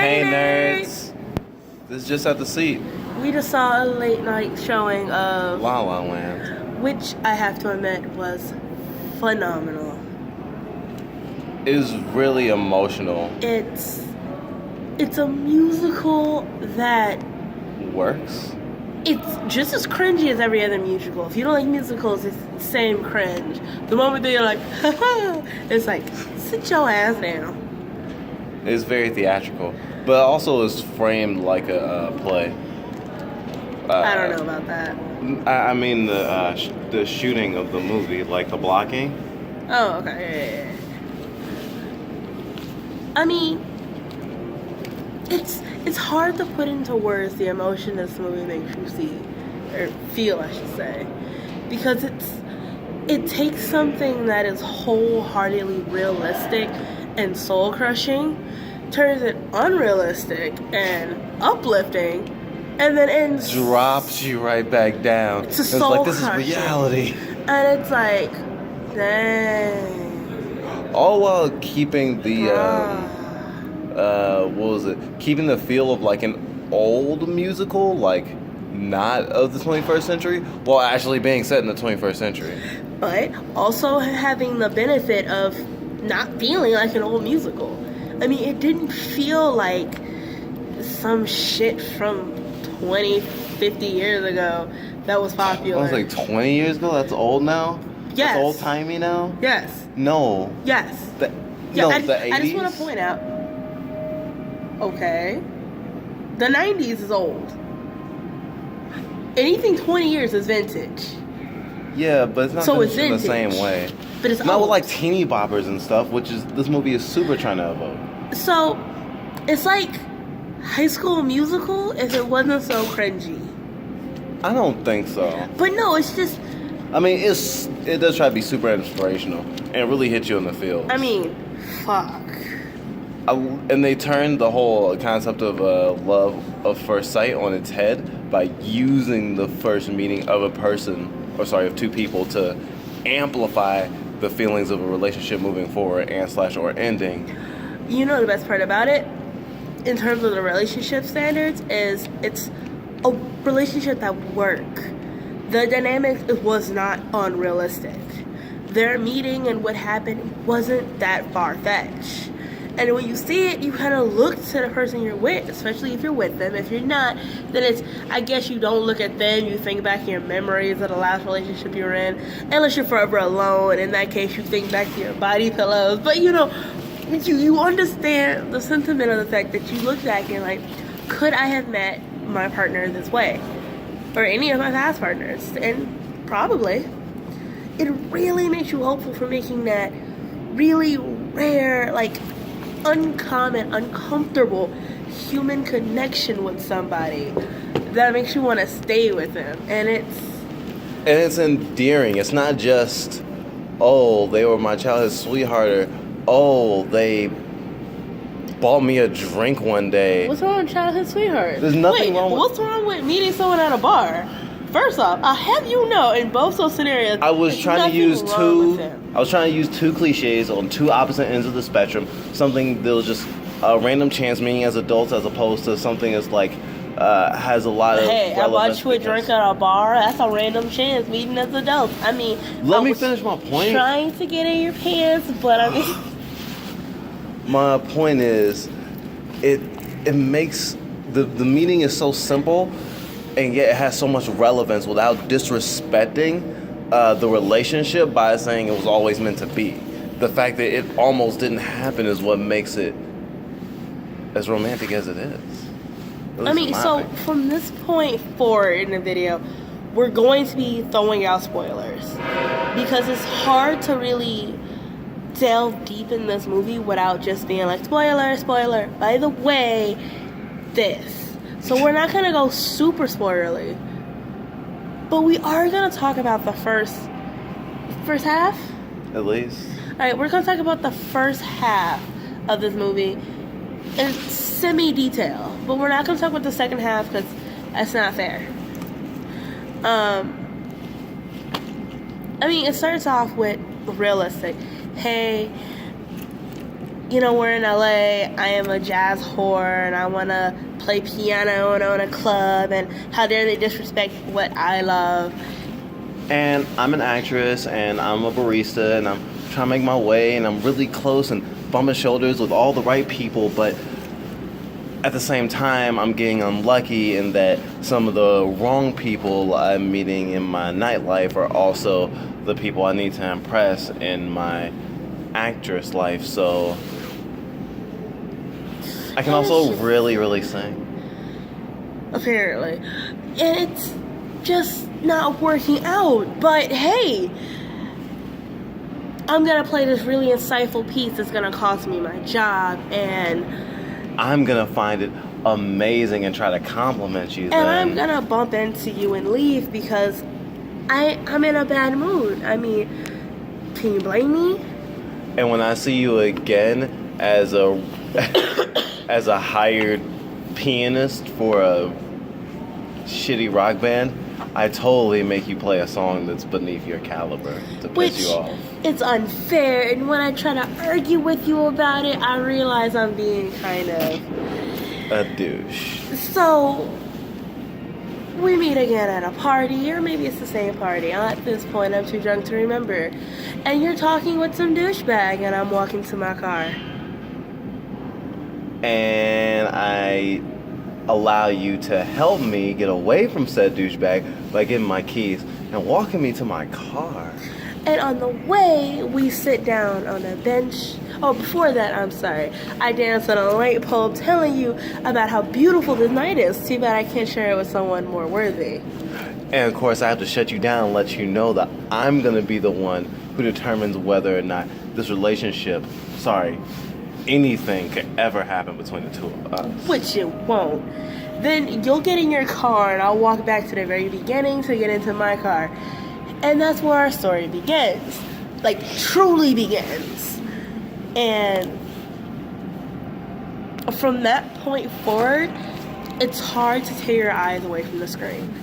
Hey nerds! This is just at the seat. We just saw a late night showing of La La Land. which I have to admit was phenomenal. It is really emotional. It's a musical that Works. it's just as cringy as every other musical. If you don't like musicals, it's the same cringe. The moment that you're like, haha, it's like, sit your ass down. It's very theatrical, but also is framed like a play. I don't know about that. I mean the shooting of the movie, like the blocking. Oh, okay. Yeah. I mean, it's hard to put into words the emotion this movie makes you see, or feel, I should say, because it takes something that is wholeheartedly realistic and soul crushing, turns it unrealistic and uplifting, and then ends Drops you right back down. It's a It's soul like this crushing. is reality. And it's like, dang. All while keeping the Ah. what was it? Keeping the feel of like an old musical, like not of the 21st century, while actually being set in the 21st century. But also having the benefit of not feeling like an old musical. I mean, it didn't feel like some shit from 20, 50 years ago that was popular. That was like 20 years ago? That's old now? Yes. That's old-timey now? Yes. No. Yes. The, Yeah, no, I the 80s? just want to point out, okay, the 90s is old. Anything 20 years is vintage. Yeah, but it's not So it's finished in the same vintage. way. But it's Not old. with like teeny boppers and stuff, which is this movie is super trying to evoke. So, it's like High School Musical if it wasn't so cringy. I don't think so. But no, it's just, I mean, it does try to be super inspirational and really hit you in the feels. I mean, fuck. And they turned the whole concept of love of first sight on its head by using the first meeting of a person, of two people, to amplify the feelings of a relationship moving forward or ending. You know the best part about it, in terms of the relationship standards, is it's a relationship that work. The dynamic was not unrealistic. Their meeting and what happened wasn't that far-fetched. And when you see it, you kind of look to the person you're with, especially if you're with them. If you're not, then it's, I guess you don't look at them, you think back to your memories of the last relationship you were in. Unless you're forever alone, in that case you think back to your body pillows. But you know, you understand the sentiment of the fact that you look back and like, could I have met my partner this way? Or any of my past partners? And probably. It really makes you hopeful for making that really rare, like, uncommon, uncomfortable human connection with somebody that makes you want to stay with them. And it's endearing. It's not just, oh, they were my childhood sweetheart, or oh, they bought me a drink one day. what's wrong with childhood sweetheart? There's nothing wrong with- what's wrong with meeting someone at a bar? First off, I have you know, in both those scenarios, I was there's trying to nothing use wrong with them. I was trying to use two cliches on two opposite ends of the spectrum. Something that was just a random chance meeting as adults, as opposed to something that's like has a lot of. Hey, I relevance bought you a because- drink at a bar. That's a random chance meeting as adults. I mean, Let I me was finish my point. Trying to get in your pants, but I mean, My point is, it makes the meaning is so simple, and yet it has so much relevance without disrespecting the relationship by saying it was always meant to be. The fact that it almost didn't happen is what makes it as romantic as it is. At I least mean, in my so opinion. from this point forward in the video, we're going to be throwing out spoilers because it's hard to really delve deep in this movie without just being like, spoiler, spoiler. By the way, this. So we're not gonna go super spoilerly, but we are gonna talk about the first half. At least. All right, we're gonna talk about the first half of this movie in semi-detail, but we're not gonna talk about the second half because that's not fair. I mean, it starts off with realistic. Hey, we're in LA, I am a jazz whore, and I want to play piano and own a club, and how dare they disrespect what I love. And I'm an actress, and I'm a barista, and I'm trying to make my way, and I'm really close and bumping shoulders with all the right people, but at the same time, I'm getting unlucky in that some of the wrong people I'm meeting in my nightlife are also the people I need to impress in my actress life, so I can also really, really sing. Apparently. And it's just not working out. But hey, I'm gonna play this really insightful piece that's gonna cost me my job, and I'm gonna find it amazing and try to compliment you. And I'm gonna bump into you and leave because I'm in a bad mood. I mean, can you blame me? And when I see you again as a as a hired pianist for a shitty rock band, I totally make you play a song that's beneath your caliber to piss you off. It's unfair, and when I try to argue with you about it, I realize I'm being kind of a douche. So we meet again at a party, or maybe it's the same party. At this point, I'm too drunk to remember. And you're talking with some douchebag, and I'm walking to my car. And I allow you to help me get away from said douchebag by getting my keys and walking me to my car. And on the way, we sit down on a bench. Oh, before that, I'm sorry. I danced on a light pole telling you about how beautiful this night is. Too bad I can't share it with someone more worthy. And of course, I have to shut you down and let you know that I'm going to be the one who determines whether or not this relationship, anything could ever happen between the two of us. Which it won't. Then you'll get in your car and I'll walk back to the very beginning to get into my car. And that's where our story begins. Like, truly begins. And from that point forward, it's hard to tear your eyes away from the screen.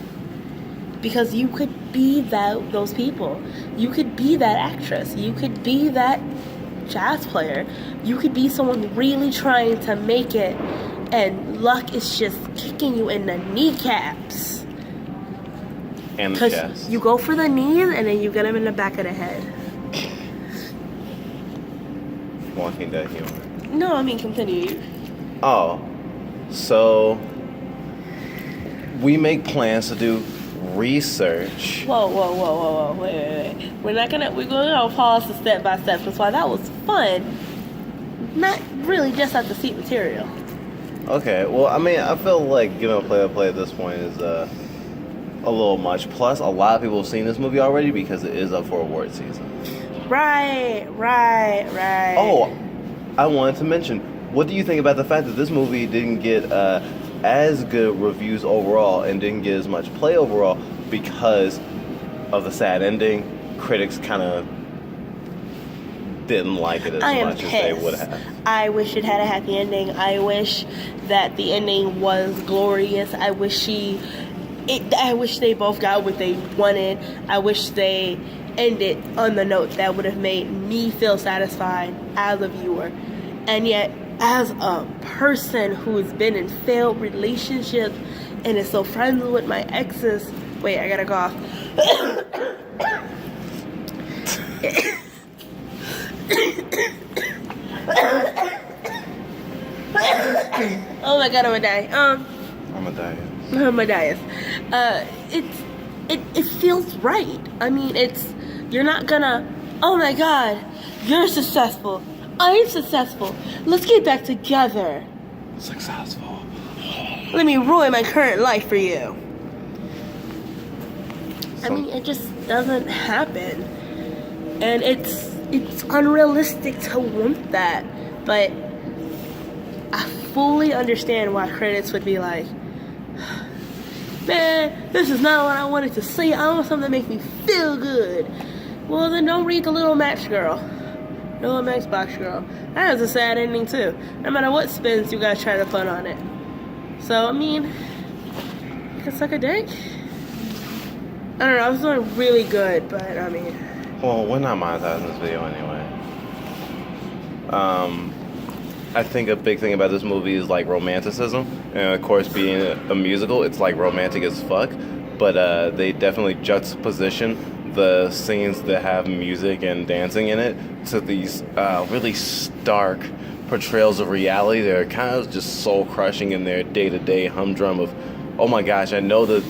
Because you could be those people. You could be that actress. You could be that jazz player. You could be someone really trying to make it, and luck is just kicking you in the kneecaps. And the chest. Because you go for the knees and then you get them in the back of the head. Walking Dead humor. No, I mean continue. Oh, so we make plans to do research. Whoa, wait. We're gonna pause the step by step, because while that was fun, not really just at the seat material. Okay, well, I mean, I feel like giving a play at this point is a little much. Plus, a lot of people have seen this movie already because it is up for award season. Right. Oh, I wanted to mention, what do you think about the fact that this movie didn't get as good reviews overall and didn't get as much play overall because of the sad ending? Critics kind of didn't like it as much as they would have. I wish it had a happy ending. I wish that the ending was glorious. I wish they both got what they wanted. I wish they ended on the note that would have made me feel satisfied as a viewer. And yet, as a person who's been in failed relationships and is so friends with my exes, wait, I gotta cough. Oh my god, I'm gonna die. It feels right. I mean, you're not gonna, oh my god, you're successful, I'm successful, let's get back together. Successful. Let me ruin my current life for you. I mean, it just doesn't happen. And it's unrealistic to want that. But I fully understand why critics would be like, man, this is not what I wanted to see. I want something to make me feel good. Well, then don't read The Little Match Girl. Little Matchbox Girl. That has a sad ending too. No matter what spins you guys try to put on it. So, I mean, you can suck a dick. I don't know, I was doing really good, but I mean. Well, we're not monetizing this video anyway. I think a big thing about this movie is like romanticism, and of course, being a musical, it's like romantic as fuck. But they definitely juxtaposition the scenes that have music and dancing in it to these really stark portrayals of reality. They're kind of just soul crushing in their day to day humdrum of, oh my gosh, I know that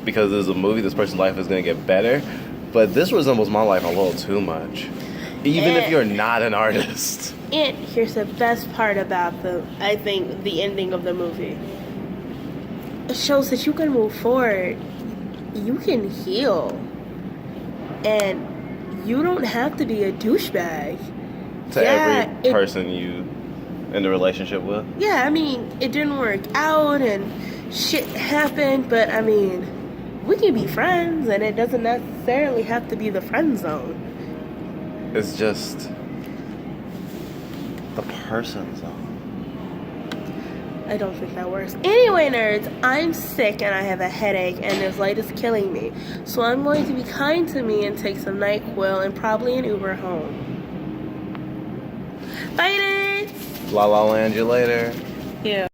because this is a movie, this person's life is going to get better, but this resembles my life a little too much, even if you're not an artist. And here's the best part about I think, the ending of the movie. It shows that you can move forward. You can heal. And you don't have to be a douchebag. To every person you in the relationship with? Yeah, I mean, it didn't work out and shit happened, but I mean, we can be friends and it doesn't necessarily have to be the friend zone. It's just the person zone. I don't think that works. Anyway, nerds, I'm sick and I have a headache and this light is killing me. So I'm going to be kind to me and take some NyQuil and probably an Uber home. Bye, nerds! La La Land you later. Yeah.